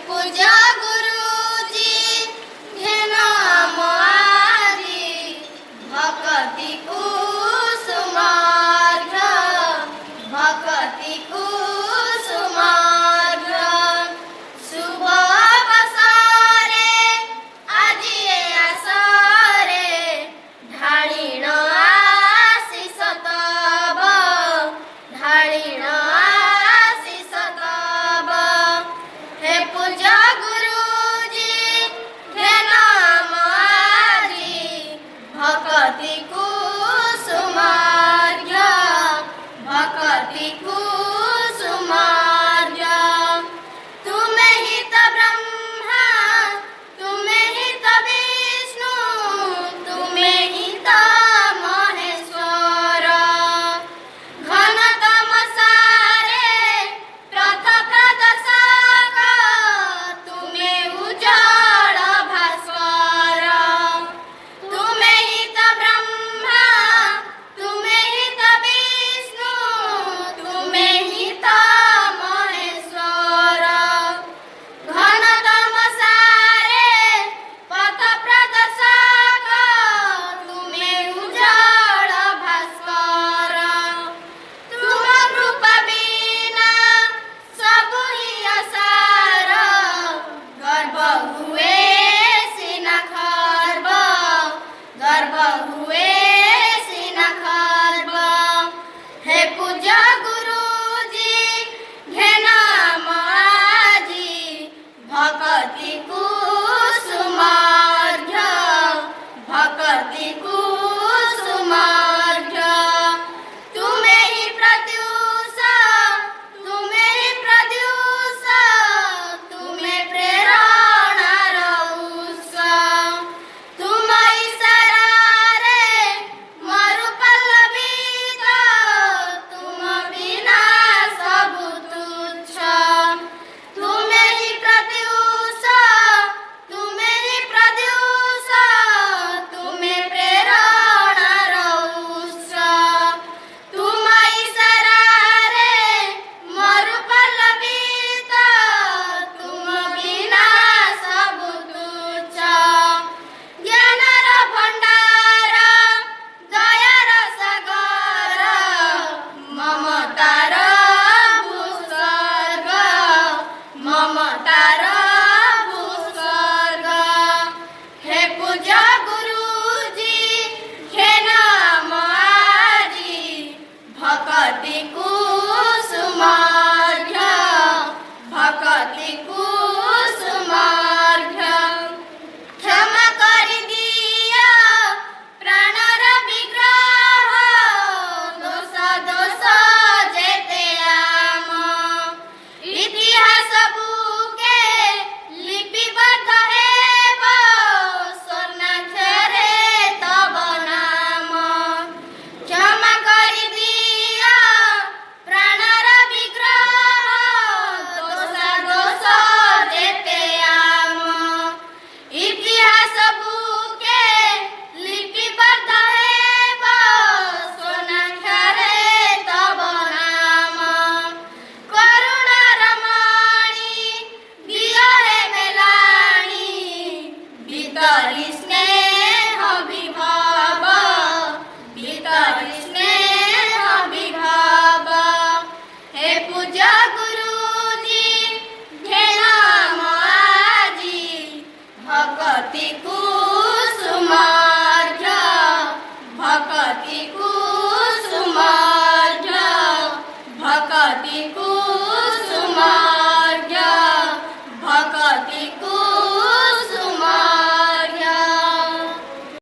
पूजा गुरुजी घेना मारी भक्ति कुसुमार्घ भक्ति कुसुमार्घ शुभ बसारे आजिए आसारे ढाळीण आशिष तब ढाळीण आशिष तब हे पूजा गुरुजी घेना मारी भक्ति कुसुमार्घ भक्ति कुसुमार्घ तुम्हें ही तो ब्रह्मा तुम्हें ही तो विष्णु तुम्हें ही तो महेश्वर घन तम सारे रथ प्रदर्शक तुम्हें उजाड़ भास्कर तुम्हें ही तो ब्रह्मा तुम्हें ही तो विष्णु तुम्हें ही तो महेश्वर घन तम सारे पथ प्रदर्शक तुम्हें उजाड़ भास्कर तुम कृपा बिना सब ही असार गर्भ हुए सीना खर्ब गर्भ हुए सीना खर्ब हे पूजा गुरुजी घेना माजी भक्ति कुसुमार्घ भक्ति कुसुमार्घ तुम्हें ही प्रत्युष तुम्हें ही प्रत्युष तुम्हें प्रेरणा रउस तुम ईशरारे मरु पल्लवित तुम बिना सब तुच्छ तुम्हें ही प्रत्युष तुम्हें ही प्रत्युष तुम्हें प्रेरणा रउस तुम ईशरारे मरु पल्लवित तुम बिना सब तुच्छ ज्ञानर भंडार दयार सागर ममतार भूस्वर्ग ममतार